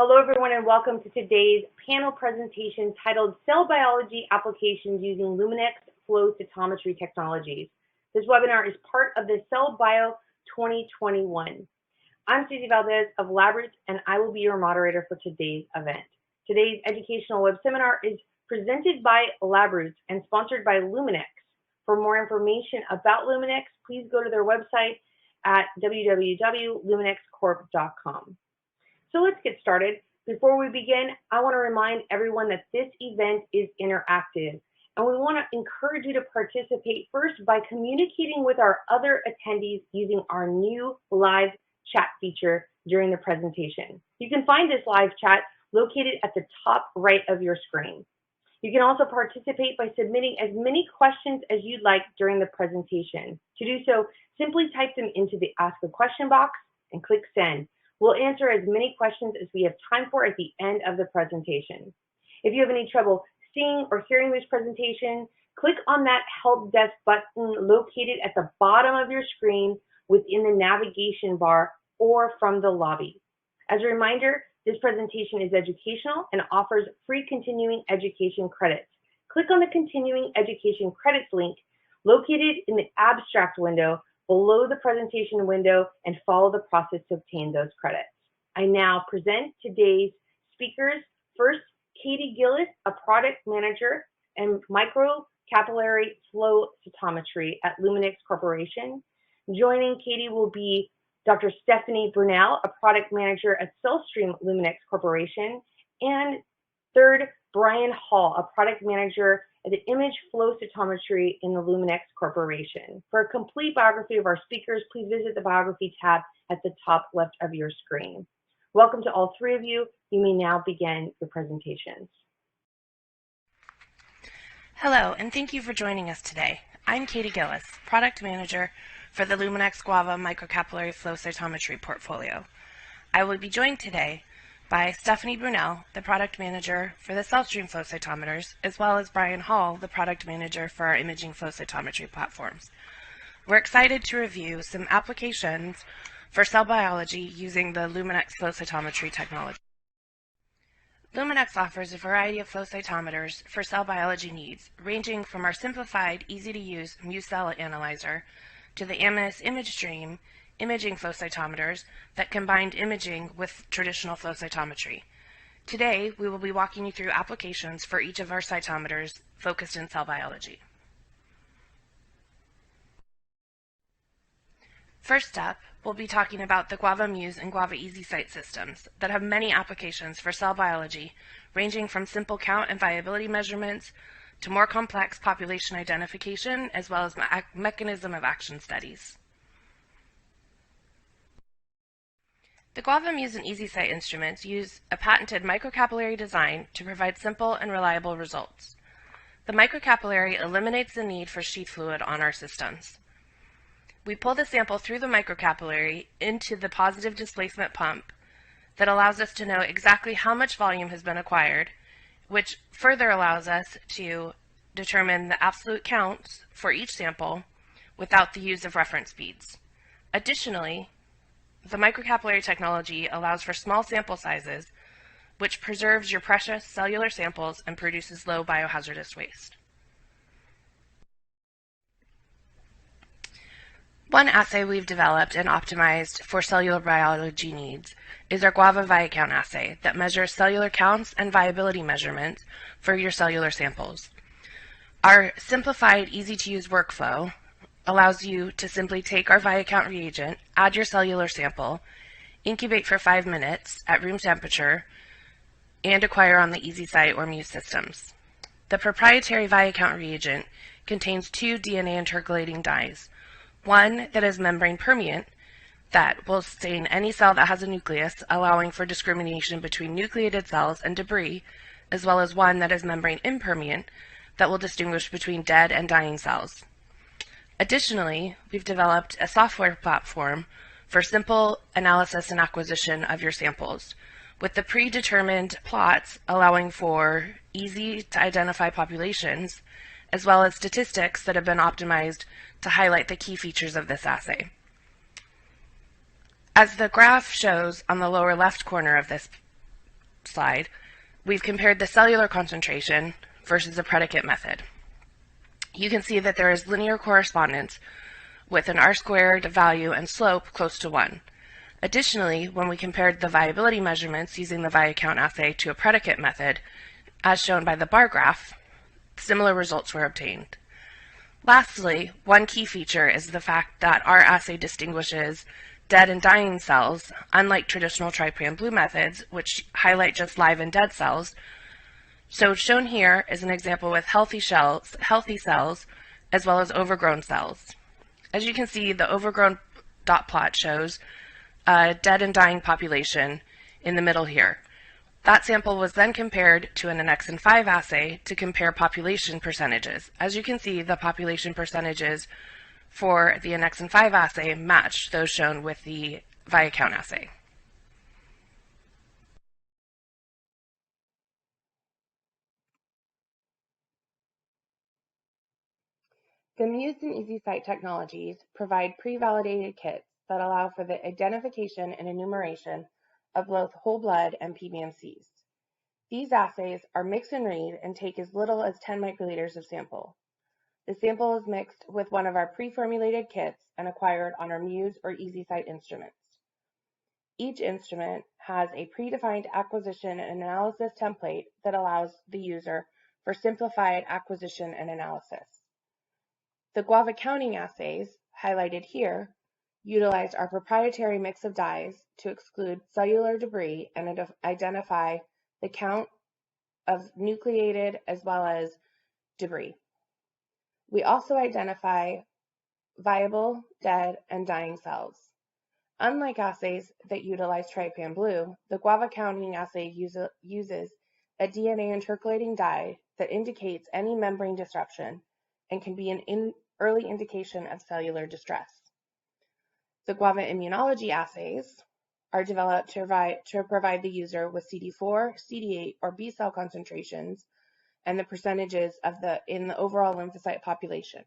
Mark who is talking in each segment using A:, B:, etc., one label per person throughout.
A: Hello everyone and welcome to today's panel presentation titled Cell Biology Applications Using Luminex Flow Cytometry Technologies. This webinar is part of the Cell Bio 2021. I'm Susie Valdez of LabRoots and I will be your moderator for today's event. Today's educational web seminar is presented by LabRoots and sponsored by Luminex. For more information about Luminex, please go to their website at www.luminexcorp.com. So let's get started. Before we begin, I want to remind everyone that this event is interactive, and we want to encourage you to participate first by communicating with our other attendees using our new live chat feature during the presentation. You can find this live chat located at the top right of your screen. You can also participate by submitting as many questions as you'd like during the presentation. To do so, simply type them into the Ask a Question box and click Send. We'll answer as many questions as we have time for at the end of the presentation. If you have any trouble seeing or hearing this presentation, click on that Help Desk button located at the bottom of your screen within the navigation bar or from the lobby. As a reminder, this presentation is educational and offers free continuing education credits. Click on the Continuing Education Credits link located in the Abstract window below the presentation window and follow the process to obtain those credits. I now present today's speakers. First, Katie Gillis, a product manager and microcapillary flow cytometry at Luminex Corporation. Joining Katie will be Dr. Stephanie Brunelle, a product manager at CellStream Luminex Corporation. And third, Brian Hall, a product manager at the Image Flow Cytometry in the Luminex Corporation. For a complete biography of our speakers, please visit the Biography tab at the top left of your screen. Welcome to all three of you. You may now begin your presentations.
B: Hello, and thank you for joining us today. I'm Katie Gillis, Product Manager for the Luminex Guava Microcapillary Flow Cytometry portfolio. I will be joined today by Stephanie Brunelle, the Product Manager for the CellStream Flow Cytometers, as well as Brian Hall, the Product Manager for our imaging flow cytometry platforms. We're excited to review some applications for cell biology using the Luminex Flow Cytometry technology. Luminex offers a variety of flow cytometers for cell biology needs, ranging from our simplified, easy-to-use MuCell analyzer to the Amnis Imaging imaging flow cytometers that combined imaging with traditional flow cytometry. Today, we will be walking you through applications for each of our cytometers focused in cell biology. First up, we'll be talking about the Guava Muse and Guava EasyCyte systems that have many applications for cell biology, ranging from simple count and viability measurements to more complex population identification, as well as mechanism of action studies. The Guava Muse and EasyCyte instruments use a patented microcapillary design to provide simple and reliable results. The microcapillary eliminates the need for sheath fluid on our systems. We pull the sample through the microcapillary into the positive displacement pump that allows us to know exactly how much volume has been acquired, which further allows us to determine the absolute counts for each sample without the use of reference beads. Additionally, the microcapillary technology allows for small sample sizes, which preserves your precious cellular samples and produces low biohazardous waste. One assay we've developed and optimized for cellular biology needs is our Guava ViaCount assay that measures cellular counts and viability measurements for your cellular samples. Our simplified, easy-to-use workflow allows you to simply take our ViaCount reagent, add your cellular sample, incubate for 5 minutes at room temperature, and acquire on the EasyCyte or Muse systems. The proprietary ViaCount reagent contains 2 DNA intercalating dyes, one that is membrane permeant that will stain any cell that has a nucleus, allowing for discrimination between nucleated cells and debris, as well as one that is membrane impermeant that will distinguish between dead and dying cells. Additionally, we've developed a software platform for simple analysis and acquisition of your samples, with the predetermined plots allowing for easy to identify populations, as well as statistics that have been optimized to highlight the key features of this assay. As the graph shows on the lower left corner of this slide, we've compared the cellular concentration versus a predicate method. You can see that there is linear correspondence with an R-squared value and slope close to 1. Additionally, when we compared the viability measurements using the ViaCount assay to a predicate method, as shown by the bar graph, similar results were obtained. Lastly, one key feature is the fact that our assay distinguishes dead and dying cells, unlike traditional trypan blue methods, which highlight just live and dead cells. So shown here is an example with healthy cells, as well as overgrown cells. As you can see, the overgrown dot plot shows a dead and dying population in the middle here. That sample was then compared to an annexin 5 assay to compare population percentages. As you can see, the population percentages for the annexin 5 assay matched those shown with the ViaCount assay. The Muse and EasyCite technologies provide pre-validated kits that allow for the identification and enumeration of both whole blood and PBMCs. These assays are mix and read and take as little as 10 microliters of sample. The sample is mixed with one of our pre-formulated kits and acquired on our Muse or EasyCite instruments. Each instrument has a predefined acquisition and analysis template that allows the user for simplified acquisition and analysis. The Guava counting assays, highlighted here, utilize our proprietary mix of dyes to exclude cellular debris and identify the count of nucleated as well as debris. We also identify viable, dead, and dying cells. Unlike assays that utilize trypan blue, the Guava counting assay uses a DNA intercalating dye that indicates any membrane disruption and can be an early indication of cellular distress. The Guava immunology assays are developed to provide the user with CD4, CD8, or B cell concentrations and the percentages in the overall lymphocyte population.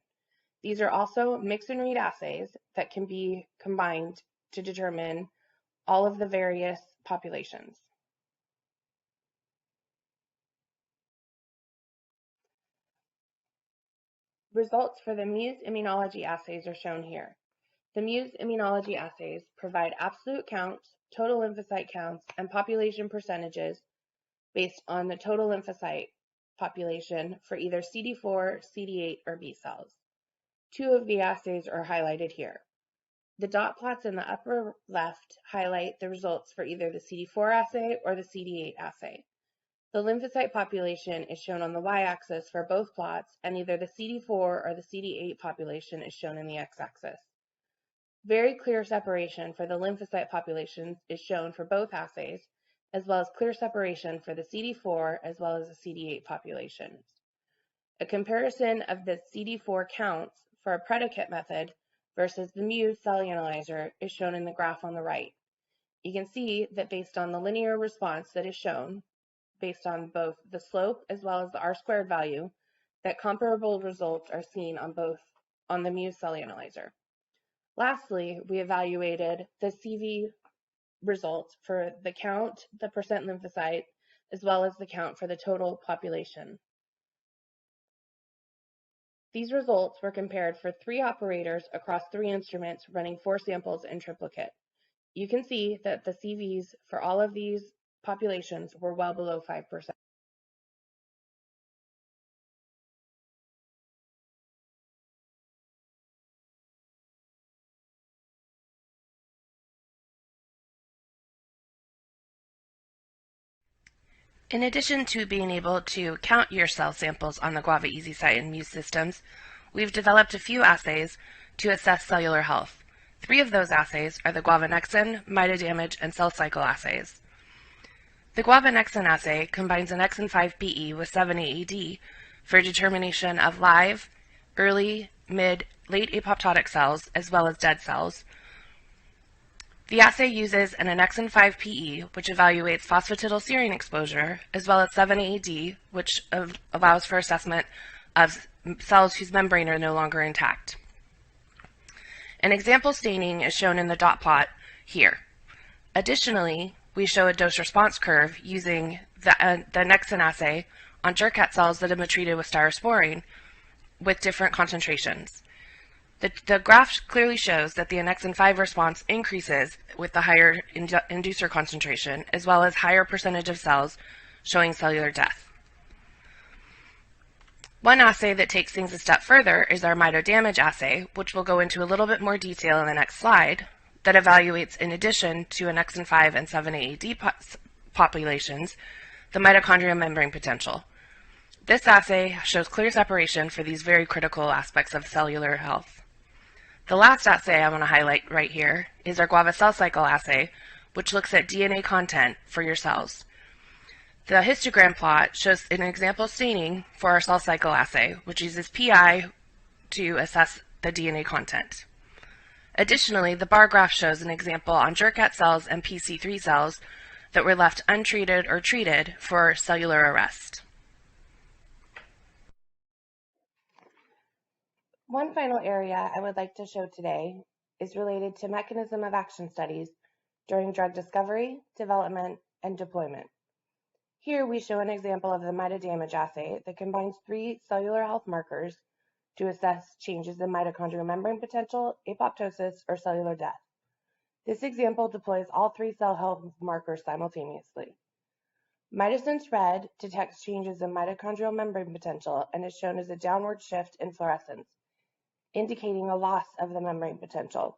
B: These are also mix and read assays that can be combined to determine all of the various populations. Results for the Muse immunology assays are shown here. The Muse immunology assays provide absolute counts, total lymphocyte counts, and population percentages based on the total lymphocyte population for either CD4, CD8, or B cells. Two of the assays are highlighted here. The dot plots in the upper left highlight the results for either the CD4 assay or the CD8 assay. The lymphocyte population is shown on the y-axis for both plots, and either the CD4 or the CD8 population is shown in the x-axis. Very clear separation for the lymphocyte populations is shown for both assays, as well as clear separation for the CD4 as well as the CD8 populations. A comparison of the CD4 counts for a predicate method versus the Muse cell analyzer is shown in the graph on the right. You can see that based on the linear response that is shown, based on both the slope as well as the R-squared value, that comparable results are seen on the Muse cell analyzer. Lastly, we evaluated the CV results for the count, the percent lymphocyte, as well as the count for the total population. These results were compared for 3 operators across 3 instruments running 4 samples in triplicate. You can see that the CVs for all of these populations were well below 5%. In addition to being able to count your cell samples on the Guava EasyCite and Muse systems, we've developed a few assays to assess cellular health. 3 of those assays are the Guava Nexin, MitoDamage, and cell cycle assays. The Guava Nexin assay combines an Nexin 5PE with 7-AED for determination of live, early, mid, late apoptotic cells, as well as dead cells. The assay uses an annexin 5PE, which evaluates phosphatidylserine exposure, as well as 7-AED, which allows for assessment of cells whose membrane are no longer intact. An example staining is shown in the dot plot here. Additionally, we show a dose-response curve using the Nexin assay on Jurkat cells that have been treated with styrosporine with different concentrations. The graph clearly shows that the annexin 5 response increases with the higher inducer concentration, as well as higher percentage of cells showing cellular death. One assay that takes things a step further is our MitoDamage assay, which we'll go into a little bit more detail in the next slide, that evaluates, in addition to annexin 5 and 7-AAD populations, the mitochondrial membrane potential. This assay shows clear separation for these very critical aspects of cellular health. The last assay I want to highlight right here is our Guava cell cycle assay, which looks at DNA content for your cells. The histogram plot shows an example staining for our cell cycle assay, which uses PI to assess the DNA content. Additionally, the bar graph shows an example on Jurkat cells and PC3 cells that were left untreated or treated for cellular arrest. One final area I would like to show today is related to mechanism of action studies during drug discovery, development, and deployment. Here we show an example of the MitoDamage assay that combines 3 cellular health markers to assess changes in mitochondrial membrane potential, apoptosis, or cellular death. This example deploys all 3 cell health markers simultaneously. Mitosense red detects changes in mitochondrial membrane potential and is shown as a downward shift in fluorescence, indicating a loss of the membrane potential.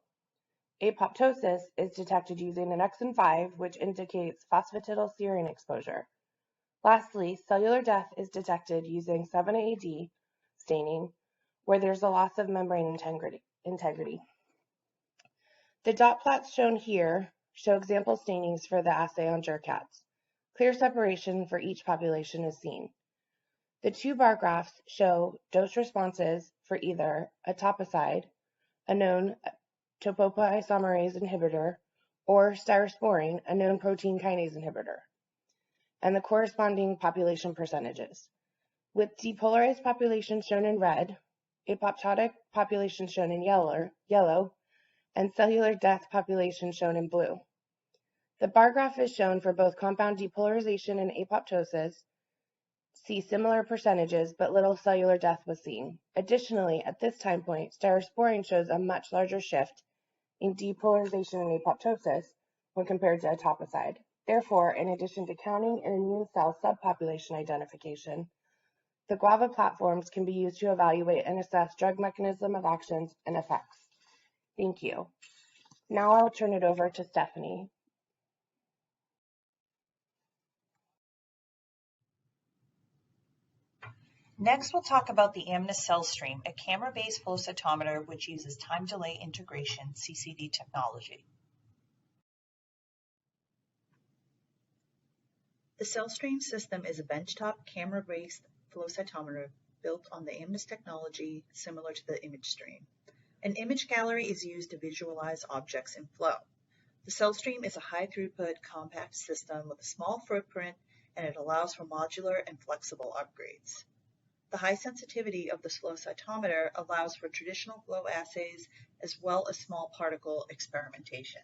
B: Apoptosis is detected using annexin 5, which indicates phosphatidylserine exposure. Lastly, cellular death is detected using 7-AAD staining, where there's a loss of membrane integrity. The dot plots shown here show example stainings for the assay on Jurkats. Clear separation for each population is seen. The 2 bar graphs show dose responses for either etoposide, a known topoisomerase inhibitor, or styrosporine, a known protein kinase inhibitor, and the corresponding population percentages, with depolarized populations shown in red, apoptotic populations shown in yellow, and cellular death populations shown in blue. The bar graph is shown for both compound depolarization and apoptosis. See similar percentages, but little cellular death was seen. Additionally, at this time point, styrosporine shows a much larger shift in depolarization and apoptosis when compared to etoposide. Therefore, in addition to counting and immune cell subpopulation identification, the Guava platforms can be used to evaluate and assess drug mechanism of actions and effects. Thank you. Now I'll turn it over to Stephanie.
C: Next, we'll talk about the Amnis CellStream, a camera-based flow cytometer which uses time delay integration (CCD) technology. The CellStream system is a benchtop camera-based flow cytometer built on the Amnis technology similar to the ImageStream. An image gallery is used to visualize objects in flow. The CellStream is a high-throughput, compact system with a small footprint, and it allows for modular and flexible upgrades. The high sensitivity of the flow cytometer allows for traditional flow assays as well as small particle experimentation.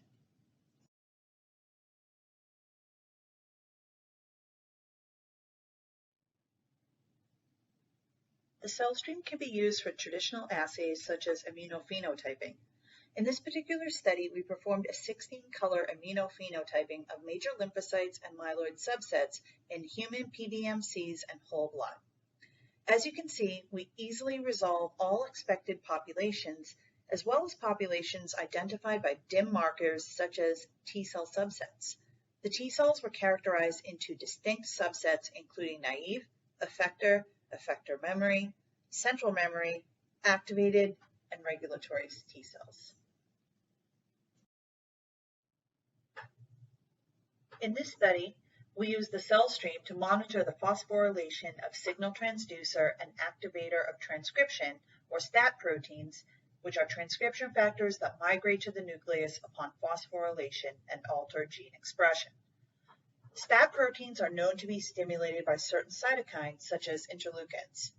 C: The CellStream can be used for traditional assays such as immunophenotyping. In this particular study, we performed a 16-color immunophenotyping of major lymphocytes and myeloid subsets in human PBMCs and whole blood. As you can see, we easily resolve all expected populations, as well as populations identified by dim markers such as T-cell subsets. The T-cells were characterized into distinct subsets including naive, effector, effector memory, central memory, activated, and regulatory T-cells. In this study, we use the CellStream to monitor the phosphorylation of signal transducer and activator of transcription, or STAT proteins, which are transcription factors that migrate to the nucleus upon phosphorylation and alter gene expression. STAT proteins are known to be stimulated by certain cytokines, such as interleukins.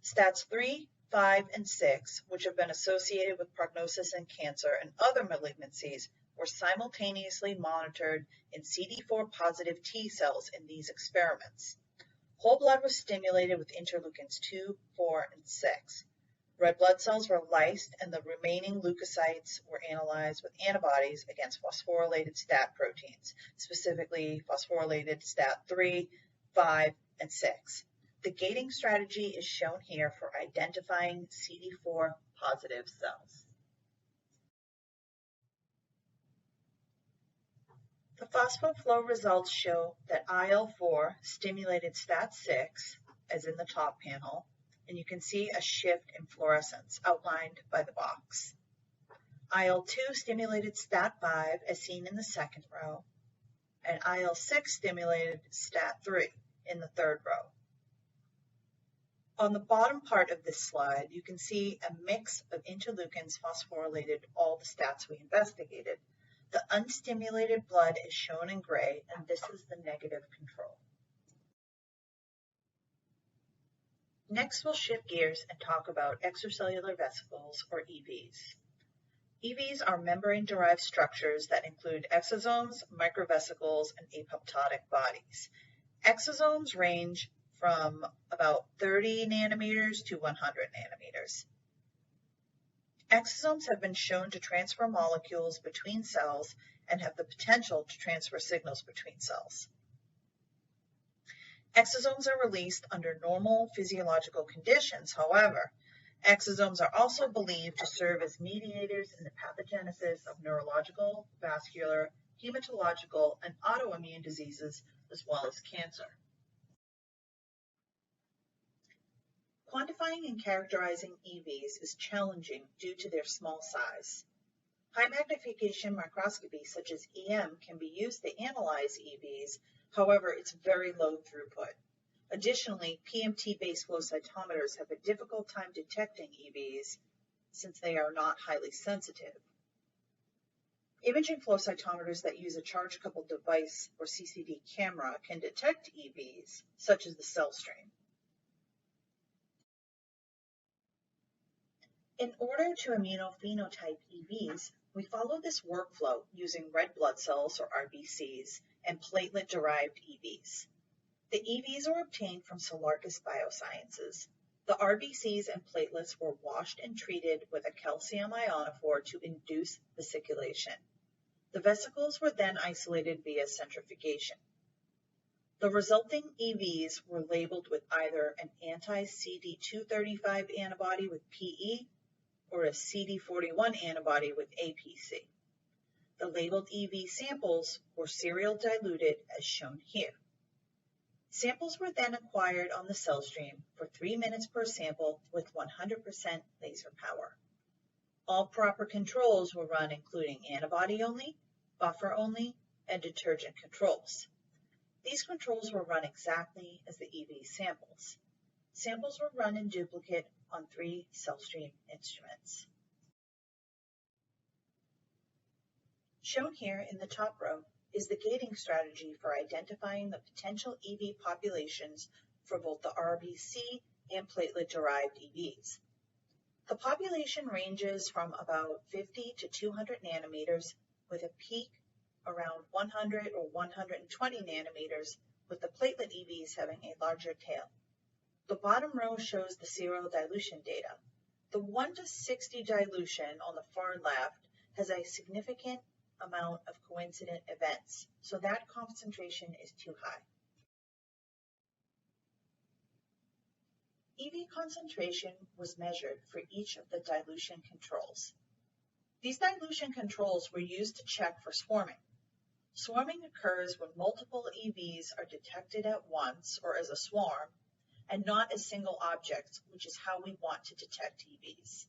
C: STATs 3, 5, and 6, which have been associated with prognosis in cancer and other malignancies, were simultaneously monitored in CD4 positive T cells in these experiments. Whole blood was stimulated with interleukins 2, 4, and 6. Red blood cells were lysed and the remaining leukocytes were analyzed with antibodies against phosphorylated STAT proteins, specifically phosphorylated STAT 3, 5, and 6. The gating strategy is shown here for identifying CD4 positive cells. The Phosphoflow results show that IL-4 stimulated STAT6, as in the top panel, and you can see a shift in fluorescence outlined by the box. IL-2 stimulated STAT5, as seen in the second row, and IL-6 stimulated STAT3 in the third row. On the bottom part of this slide, you can see a mix of interleukins phosphorylated all the STATs we investigated. The unstimulated blood is shown in gray, and this is the negative control. Next, we'll shift gears and talk about extracellular vesicles, or EVs. EVs are membrane-derived structures that include exosomes, microvesicles, and apoptotic bodies. Exosomes range from about 30 nanometers to 100 nanometers. Exosomes have been shown to transfer molecules between cells and have the potential to transfer signals between cells. Exosomes are released under normal physiological conditions. However, exosomes are also believed to serve as mediators in the pathogenesis of neurological, vascular, hematological, and autoimmune diseases, as well as cancer. Quantifying and characterizing EVs is challenging due to their small size. High magnification microscopy such as EM can be used to analyze EVs, however, it's very low throughput. Additionally, PMT-based flow cytometers have a difficult time detecting EVs since they are not highly sensitive. Imaging flow cytometers that use a charge-coupled device or CCD camera can detect EVs, such as the CellStream. In order to immunophenotype EVs, we follow this workflow using red blood cells, or RBCs, and platelet-derived EVs. The EVs are obtained from Solarcus Biosciences. The RBCs and platelets were washed and treated with a calcium ionophore to induce vesiculation. The vesicles were then isolated via centrifugation. The resulting EVs were labeled with either an anti-CD235 antibody with PE or a CD41 antibody with APC. The labeled EV samples were serial diluted as shown here. Samples were then acquired on the CellStream for 3 minutes per sample with 100% laser power. All proper controls were run, including antibody only, buffer only, and detergent controls. These controls were run exactly as the EV samples. Samples were run in duplicate on 3 CellStream instruments. Shown here in the top row is the gating strategy for identifying the potential EV populations for both the RBC and platelet-derived EVs. The population ranges from about 50 to 200 nanometers with a peak around 100 or 120 nanometers, with the platelet EVs having a larger tail. The bottom row shows the serial dilution data. The 1 to 60 dilution on the far left has a significant amount of coincident events, so that concentration is too high. EV concentration was measured for each of the dilution controls. These dilution controls were used to check for swarming. Swarming occurs when multiple EVs are detected at once or as a swarm, and not as single objects, which is how we want to detect EVs.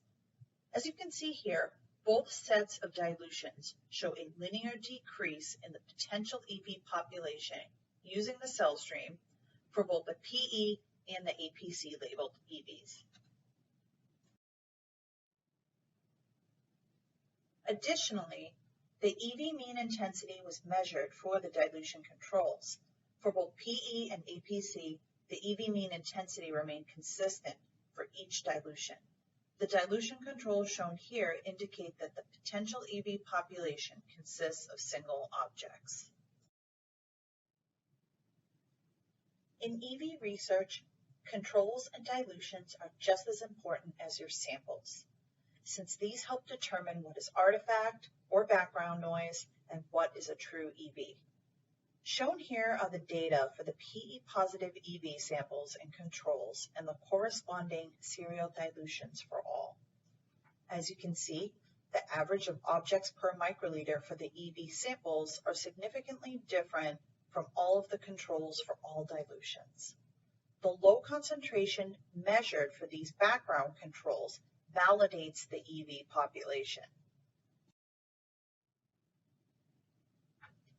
C: As you can see here, both sets of dilutions show a linear decrease in the potential EV population using the CellStream for both the PE and the APC labeled EVs. Additionally, the EV mean intensity was measured for the dilution controls. For both PE and APC, the EV mean intensity remained consistent for each dilution. The dilution controls shown here indicate that the potential EV population consists of single objects. In EV research, controls and dilutions are just as important as your samples, since these help determine what is artifact or background noise and what is a true EV. Shown here are the data for the PE-positive EV samples and controls and the corresponding serial dilutions for all. As you can see, the average of objects per microliter for the EV samples are significantly different from all of the controls for all dilutions. The low concentration measured for these background controls validates the EV population.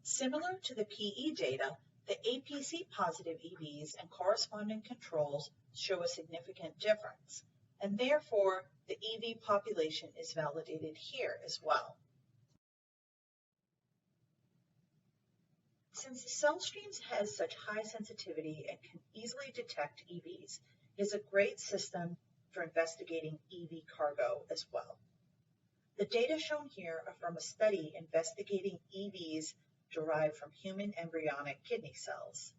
C: Similar to the PE data, the APC-positive EVs and corresponding controls show a significant difference, and therefore the EV population is validated here as well. Since the CellStream has such high sensitivity and can easily detect EVs, it is a great system for investigating EV cargo as well. The data shown here are from a study investigating EVs derived from human embryonic kidney cells.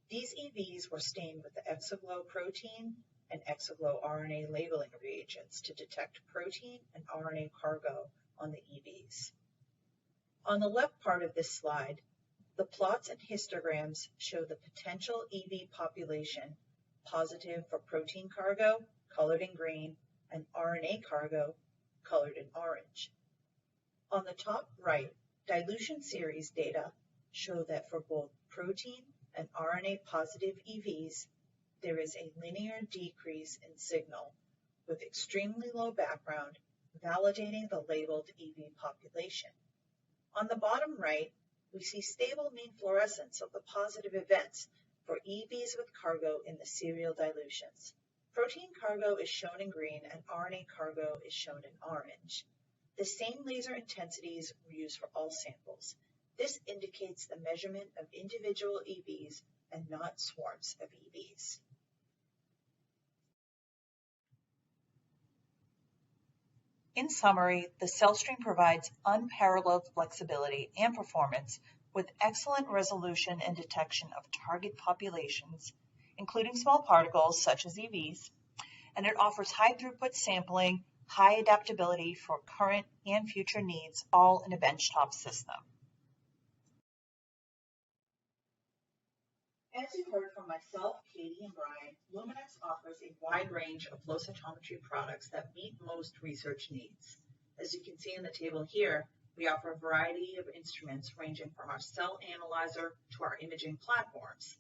C: These EVs were stained with the Exaglow protein and Exaglow RNA labeling reagents to detect protein and RNA cargo on the EVs. On the left part of this slide, the plots and histograms show the potential EV population positive for protein cargo, colored in green, and RNA cargo, colored in orange. On the top right, dilution series data show that for both protein and RNA positive EVs, there is a linear decrease in signal with extremely low background, validating the labeled EV population. On the bottom right, we see stable mean fluorescence of the positive events for EVs with cargo in the serial dilutions. Protein cargo is shown in green and RNA cargo is shown in orange. The same laser intensities were used for all samples. This indicates the measurement of individual EVs and not swarms of EVs. In summary, the CellStream provides unparalleled flexibility and performance with excellent resolution and detection of target populations, including small particles such as EVs, and it offers high throughput sampling, high adaptability for current and future needs, all in a benchtop system. As you heard from myself, Katie, and Brian, Luminex offers a wide range of flow cytometry products that meet most research needs. As you can see in the table here, we offer a variety of instruments ranging from our cell analyzer to our imaging platforms.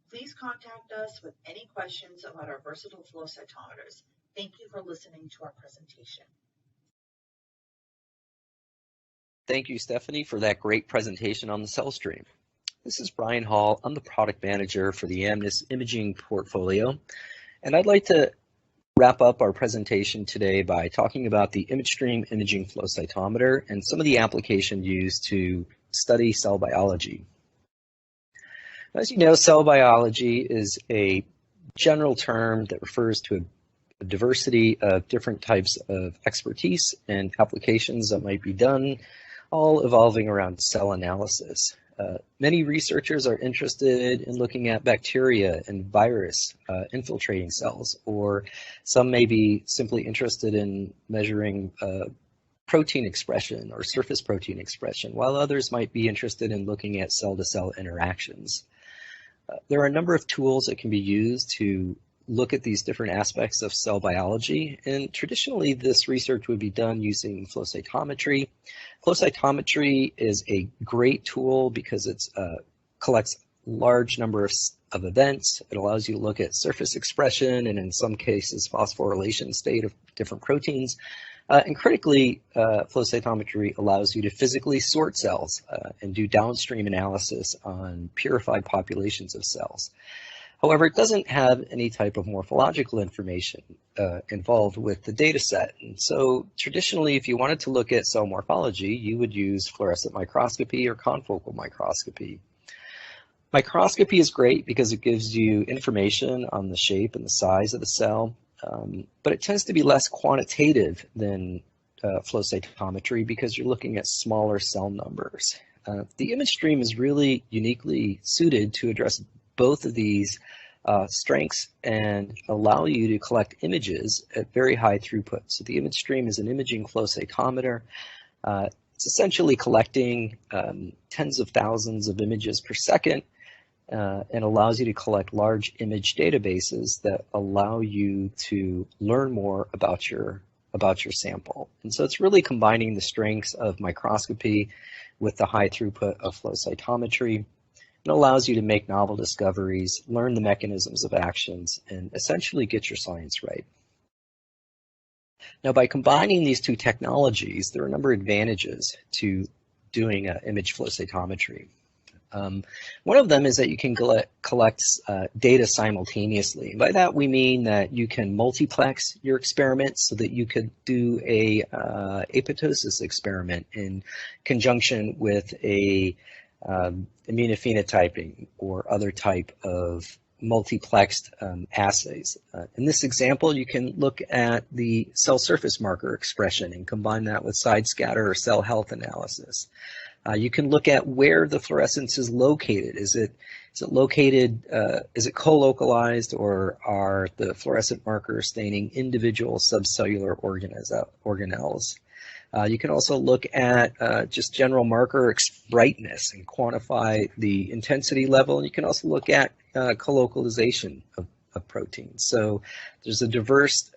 C: Please contact us with any questions about our versatile flow cytometers. Thank you for listening to our presentation.
D: Thank you, Stephanie, for that great presentation on the CellStream. This is Brian Hall. I'm the product manager for the Amnis Imaging portfolio, and I'd like to wrap up our presentation today by talking about the ImageStream imaging flow cytometer and some of the applications used to study cell biology. As you know, cell biology is a general term that refers to a diversity of different types of expertise and applications that might be done, all evolving around cell analysis. Many researchers are interested in looking at bacteria and virus infiltrating cells, or some may be simply interested in measuring protein expression or surface protein expression, while others might be interested in looking at cell-to-cell interactions. There are a number of tools that can be used to look at these different aspects of cell biology, and traditionally this research would be done using flow cytometry. Flow cytometry is a great tool because it collects large number of events. It allows you to look at surface expression and in some cases phosphorylation state of different proteins. And critically, flow cytometry allows you to physically sort cells and do downstream analysis on purified populations of cells. However, it doesn't have any type of morphological information involved with the data set. And so traditionally, if you wanted to look at cell morphology, you would use fluorescent microscopy or confocal microscopy. Microscopy is great because it gives you information on the shape and the size of the cell. but it tends to be less quantitative than flow cytometry because you're looking at smaller cell numbers. The image stream is really uniquely suited to address both of these strengths and allow you to collect images at very high throughput. So the image stream is an imaging flow cytometer. It's essentially collecting tens of thousands of images per second and allows you to collect large image databases that allow you to learn more about your sample. And so it's really combining the strengths of microscopy with the high throughput of flow cytometry. It allows you to make novel discoveries, learn the mechanisms of actions, and essentially get your science right. Now, by combining these two technologies, there are a number of advantages to doing image flow cytometry. One of them is that you can collect data simultaneously. By that, we mean that you can multiplex your experiment so that you could do a apoptosis experiment in conjunction with a immunophenotyping or other type of multiplexed assays. In this example, you can look at the cell surface marker expression and combine that with side scatter or cell health analysis. You can look at where the fluorescence is located. Is it located, is it co-localized, or are the fluorescent markers staining individual subcellular organelles? You can also look at just general marker brightness and quantify the intensity level. And you can also look at colocalization of proteins. So there's a diverse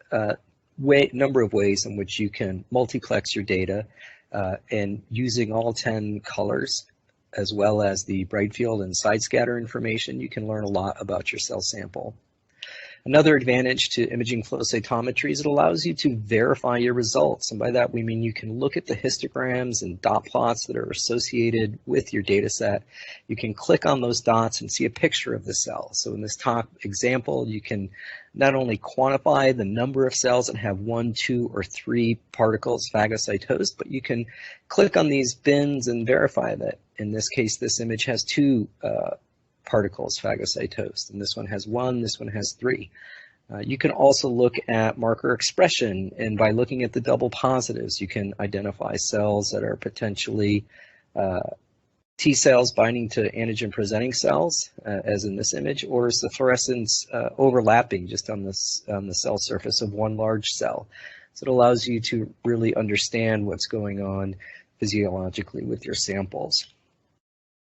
D: number of ways in which you can multiplex your data. And using all 10 colors, as well as the bright field and side scatter information, you can learn a lot about your cell sample. Another advantage to imaging flow cytometry is it allows you to verify your results. And by that, we mean you can look at the histograms and dot plots that are associated with your data set. You can click on those dots and see a picture of the cell. So in this top example, you can not only quantify the number of cells that have 1, 2, or 3 particles phagocytosed, but you can click on these bins and verify that, in this case, this image has 2 particles phagocytosed, and this one has 1, this one has 3. You can also look at marker expression, and by looking at the double positives, you can identify cells that are potentially T cells binding to antigen presenting cells, as in this image, or is the fluorescence overlapping just on the cell surface of one large cell. So it allows you to really understand what's going on physiologically with your samples.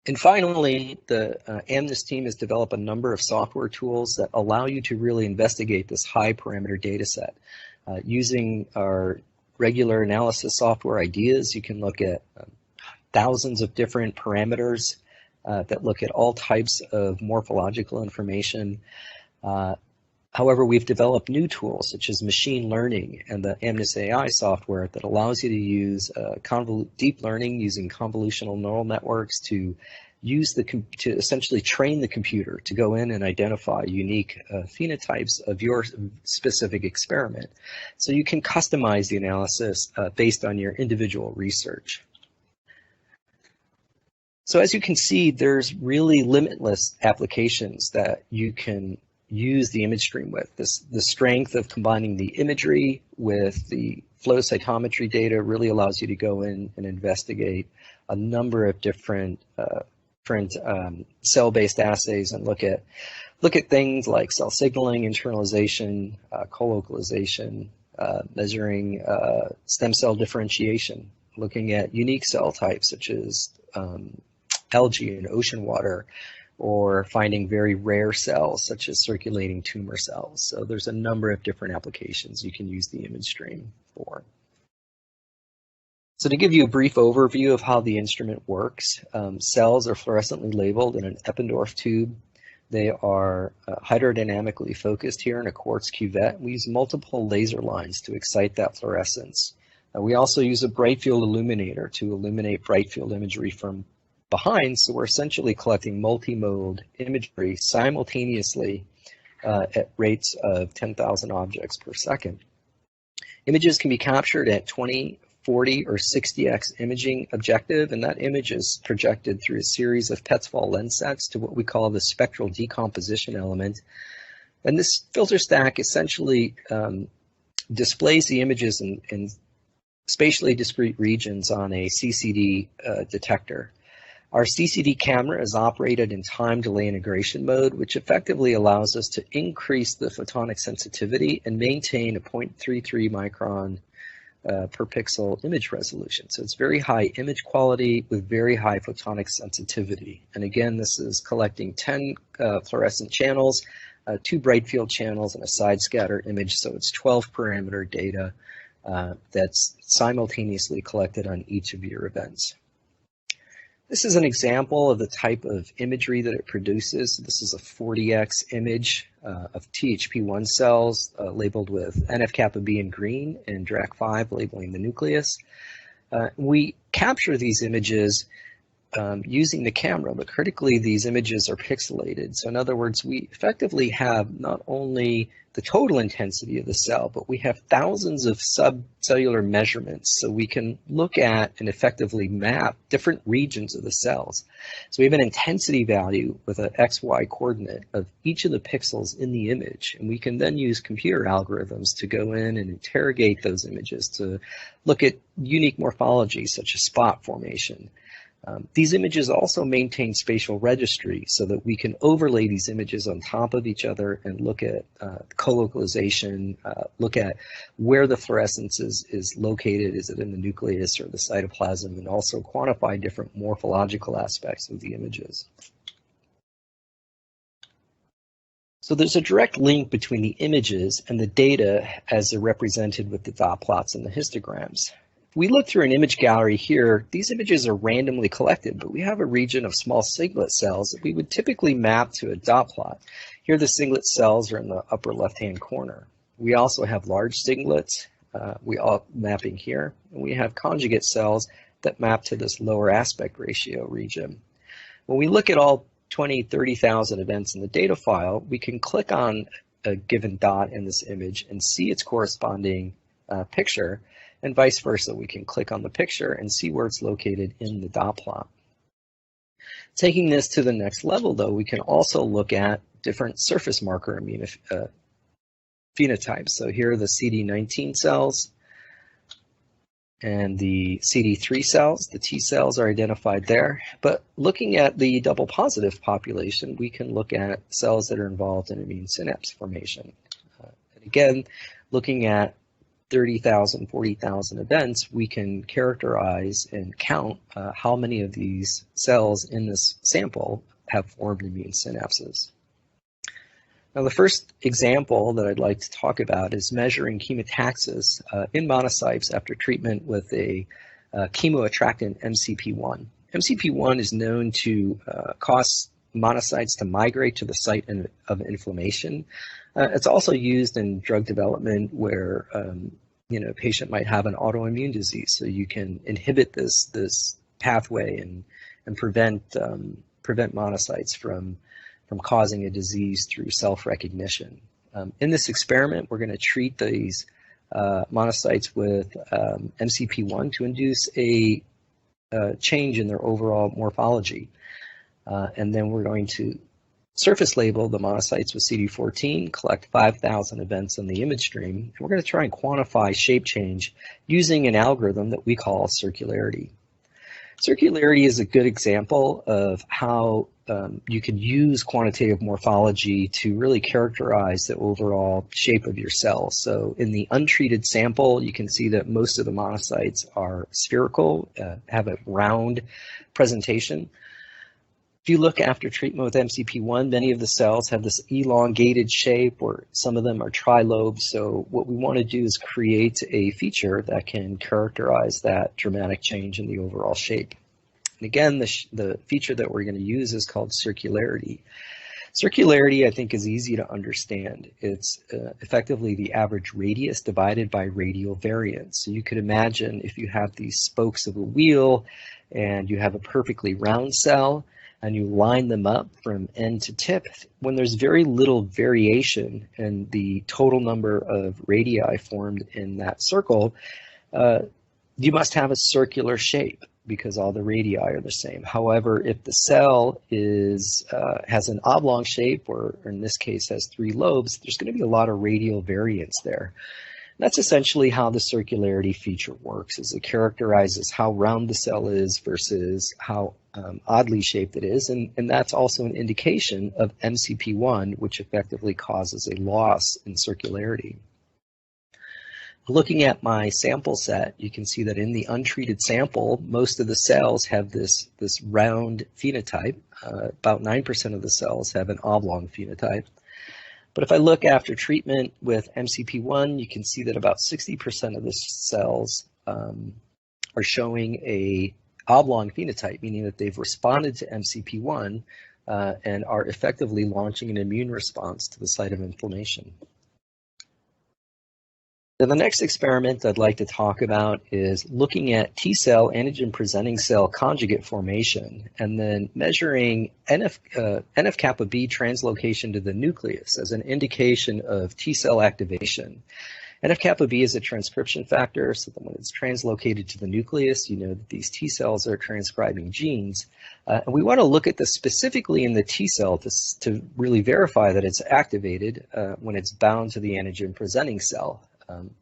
D: And finally, the Amnis team has developed a number of software tools that allow you to really investigate this high parameter data set. Using our regular analysis software ideas, you can look at thousands of different parameters that look at all types of morphological information. However, we've developed new tools such as machine learning and the Amnis AI software that allows you to use deep learning using convolutional neural networks to essentially train the computer to go in and identify unique phenotypes of your specific experiment. So you can customize the analysis based on your individual research. So as you can see, there's really limitless applications that you can use the image stream with. The strength of combining the imagery with the flow cytometry data really allows you to go in and investigate a number of different cell-based assays and look at things like cell signaling, internalization, colocalization, measuring stem cell differentiation, looking at unique cell types such as algae and ocean water, or finding very rare cells such as circulating tumor cells. So there's a number of different applications you can use the image stream for. So to give you a brief overview of how the instrument works, cells are fluorescently labeled in an Eppendorf tube. They are hydrodynamically focused here in a quartz cuvette. We use multiple laser lines to excite that fluorescence. We also use a bright field illuminator to illuminate bright field imagery from behind, so we're essentially collecting multimode imagery simultaneously at rates of 10,000 objects per second. Images can be captured at 20, 40, or 60x imaging objective, and that image is projected through a series of Petzval lens sets to what we call the spectral decomposition element. And this filter stack essentially displays the images in spatially discrete regions on a CCD detector. Our CCD camera is operated in time delay integration mode, which effectively allows us to increase the photonic sensitivity and maintain a 0.33 micron per pixel image resolution. So it's very high image quality with very high photonic sensitivity. And again, this is collecting 10 fluorescent channels, 2 bright field channels, and a side scatter image. So it's 12 parameter data that's simultaneously collected on each of your events. This is an example of the type of imagery that it produces. This is a 40x image of THP1 cells labeled with NF-kappa B in green and DRAC5 labeling the nucleus. We capture these images using the camera, but critically these images are pixelated. So in other words, we effectively have not only the total intensity of the cell, but we have thousands of subcellular measurements, so we can look at and effectively map different regions of the cells. So we have an intensity value with an XY coordinate of each of the pixels in the image, and we can then use computer algorithms to go in and interrogate those images to look at unique morphology such as spot formation. These images also maintain spatial registry so that we can overlay these images on top of each other and look at colocalization, look at where the fluorescence is located. Is it in the nucleus or the cytoplasm? And also quantify different morphological aspects of the images. So there's a direct link between the images and the data as they're represented with the dot plots and the histograms. We look through an image gallery here. These images are randomly collected, but we have a region of small singlet cells that we would typically map to a dot plot. Here the singlet cells are in the upper left-hand corner. We also have large singlets, we all mapping here, and we have conjugate cells that map to this lower aspect ratio region. When we look at all 20, 30,000 events in the data file, we can click on a given dot in this image and see its corresponding picture. And vice versa, we can click on the picture and see where it's located in the dot plot. Taking this to the next level, though, we can also look at different surface marker phenotypes. So here are the CD19 cells and the CD3 cells. The T cells are identified there. But looking at the double positive population, we can look at cells that are involved in immune synapse formation. And again, looking at 30,000, 40,000 events, we can characterize and count how many of these cells in this sample have formed immune synapses. Now, the first example that I'd like to talk about is measuring chemotaxis in monocytes after treatment with a chemoattractant MCP1. MCP1 is known to cause monocytes to migrate to the site of inflammation. It's also used in drug development where a patient might have an autoimmune disease, so you can inhibit this pathway and prevent monocytes from causing a disease through self-recognition. In this experiment, we're going to treat these monocytes with MCP1 to induce a change in their overall morphology. And then we're going to surface label the monocytes with CD14, collect 5,000 events in the image stream, and we're going to try and quantify shape change using an algorithm that we call circularity. Circularity is a good example of how you can use quantitative morphology to really characterize the overall shape of your cells. So in the untreated sample, you can see that most of the monocytes are spherical, have a round presentation. If you look after treatment with MCP1, many of the cells have this elongated shape, or some of them are trilobed. So what we want to do is create a feature that can characterize that dramatic change in the overall shape. And again, the feature that we're going to use is called circularity. Circularity, I think, is easy to understand. It's effectively the average radius divided by radial variance. So you could imagine if you have these spokes of a wheel and you have a perfectly round cell, and you line them up from end to tip, when there's very little variation in the total number of radii formed in that circle, you must have a circular shape. because all the radii are the same. However, if the cell has an oblong shape, or in this case has 3 lobes, there's going to be a lot of radial variance there. That's essentially how the circularity feature works, is it characterizes how round the cell is versus how oddly shaped it is, and that's also an indication of MCP1, which effectively causes a loss in circularity. Looking at my sample set, you can see that in the untreated sample, most of the cells have this round phenotype. About 9% of the cells have an oblong phenotype. But if I look after treatment with MCP1, you can see that about 60% of the cells are showing a oblong phenotype, meaning that they've responded to MCP1 and are effectively launching an immune response to the site of inflammation. Now, the next experiment I'd like to talk about is looking at T-cell antigen-presenting cell conjugate formation and then measuring NF-kappa B translocation to the nucleus as an indication of T-cell activation. NF-kappa B is a transcription factor, so that when it's translocated to the nucleus, you know that these T cells are transcribing genes. And we want to look at this specifically in the T cell to really verify that it's activated when it's bound to the antigen-presenting cell.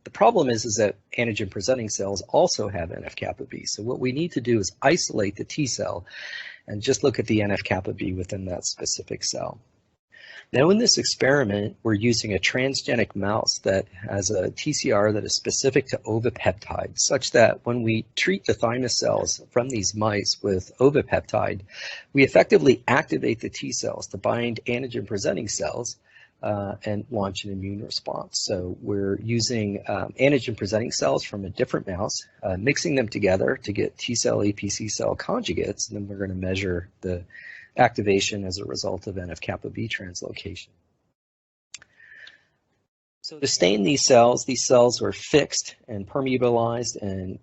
D: The problem is that antigen-presenting cells also have NF-kappa B. So what we need to do is isolate the T cell and just look at the NF-kappa B within that specific cell. Now in this experiment, we're using a transgenic mouse that has a TCR that is specific to ovipeptide, such that when we treat the thymus cells from these mice with ovipeptide, we effectively activate the T cells to bind antigen-presenting cells and launch an immune response. So we're using antigen-presenting cells from a different mouse, mixing them together to get T-cell APC cell conjugates, and then we're going to measure the activation as a result of NF-kappa B translocation. So to stain these cells were fixed and permeabilized and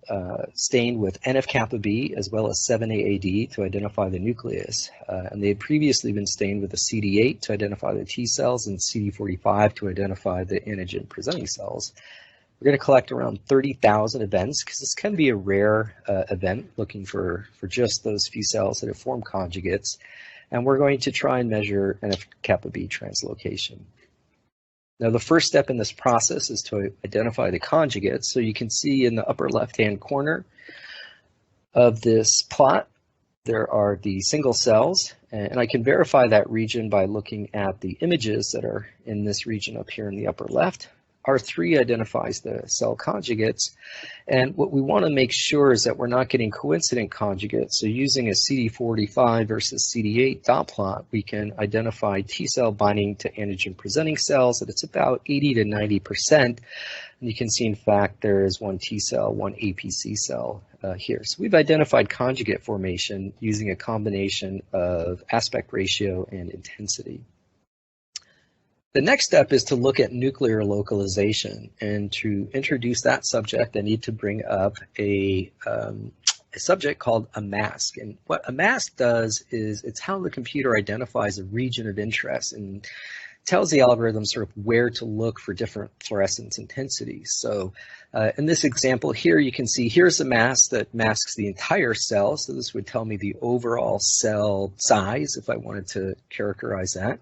D: stained with NF-kappa B as well as 7-AAD to identify the nucleus. And they had previously been stained with a CD8 to identify the T cells and CD45 to identify the antigen-presenting cells. We're going to collect around 30,000 events because this can be a rare event, looking for just those few cells that have formed conjugates. And we're going to try and measure NF-kappa B translocation. Now, the first step in this process is to identify the conjugates. So you can see in the upper left-hand corner of this plot, there are the single cells, and I can verify that region by looking at the images that are in this region up here in the upper left. R3 identifies the cell conjugates, and what we want to make sure is that we're not getting coincident conjugates. So using a CD45 versus CD8 dot plot, we can identify T cell binding to antigen presenting cells that it's about 80 to 90%. And you can see, in fact, there is one T cell, one APC cell here. So we've identified conjugate formation using a combination of aspect ratio and intensity. The next step is to look at nuclear localization, and to introduce that subject, I need to bring up a subject called a mask. And what a mask does is it's how the computer identifies a region of interest and tells the algorithm sort of where to look for different fluorescence intensities. So in this example here, you can see here's a mask that masks the entire cell. So this would tell me the overall cell size if I wanted to characterize that.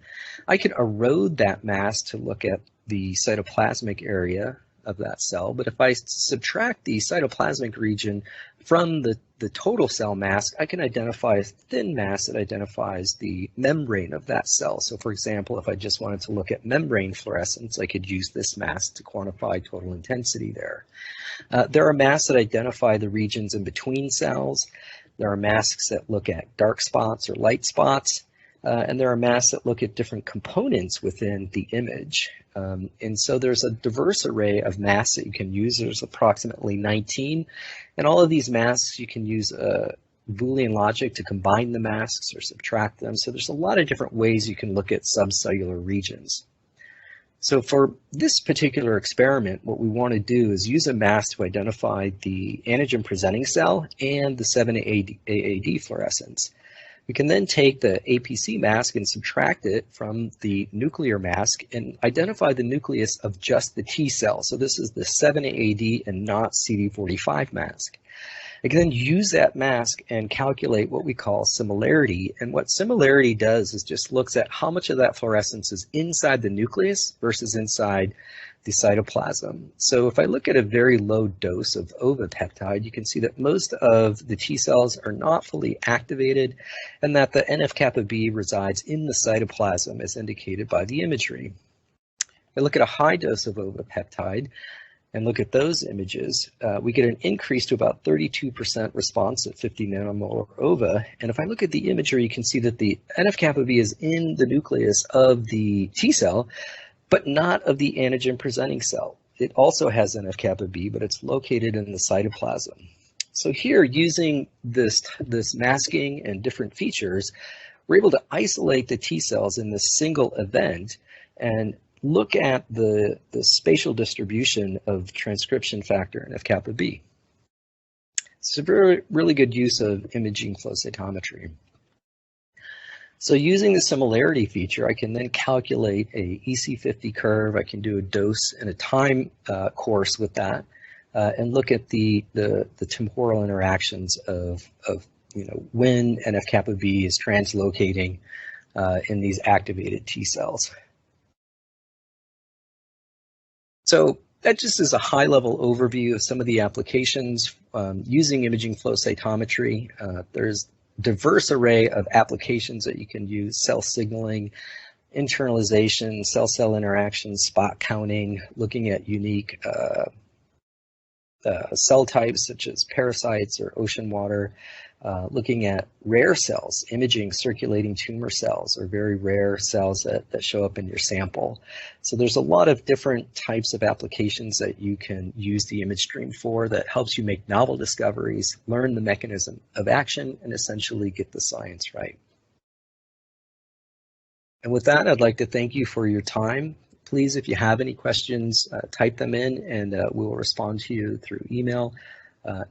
D: I can erode that mask to look at the cytoplasmic area of that cell. But if I subtract the cytoplasmic region from the total cell mask, I can identify a thin mask that identifies the membrane of that cell. So for example, if I just wanted to look at membrane fluorescence, I could use this mask to quantify total intensity there. There are masks that identify the regions in between cells. There are masks that look at dark spots or light spots. And there are masks that look at different components within the image. And so there's a diverse array of masks that you can use. There's approximately 19. And all of these masks, you can use Boolean logic to combine the masks or subtract them. So there's a lot of different ways you can look at subcellular regions. So for this particular experiment, what we want to do is use a mask to identify the antigen presenting cell and the 7-AAD fluorescence. We can then take the APC mask and subtract it from the nuclear mask and identify the nucleus of just the T cell. So this is the 7-AAD and not CD45 mask. I can then use that mask and calculate what we call similarity. And what similarity does is just looks at how much of that fluorescence is inside the nucleus versus inside the cytoplasm. So if I look at a very low dose of ovapeptide, you can see that most of the T cells are not fully activated and that the NF-kappa B resides in the cytoplasm as indicated by the imagery. If I look at a high dose of ovapeptide and look at those images, we get an increase to about 32% response at 50 nanomolar ova. And if I look at the imagery, you can see that the NF-kappa B is in the nucleus of the T cell, but not of the antigen presenting cell. It also has NF-kappa B, but it's located in the cytoplasm. So here, using this masking and different features, we're able to isolate the T cells in this single event and look at the spatial distribution of transcription factor NF-kappa B. It's a really good use of imaging flow cytometry. So using the similarity feature, I can then calculate a EC50 curve. I can do a dose and a time course with that, and look at the temporal interactions of when NF-kappa B is translocating in these activated T cells. So that just is a high-level overview of some of the applications using imaging flow cytometry. There's diverse array of applications that you can use: cell signaling, internalization, cell-cell interactions, spot counting, looking at unique cell types such as parasites or ocean water, looking at rare cells, imaging circulating tumor cells or very rare cells that show up in your sample. So there's a lot of different types of applications that you can use the image stream for that helps you make novel discoveries, learn the mechanism of action, and essentially get the science right. And with that, I'd like to thank you for your time. Please, if you have any questions, type them in and we will respond to you through email.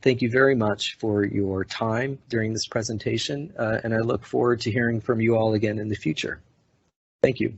D: Thank you very much for your time during this presentation, and I look forward to hearing from you all again in the future. Thank you.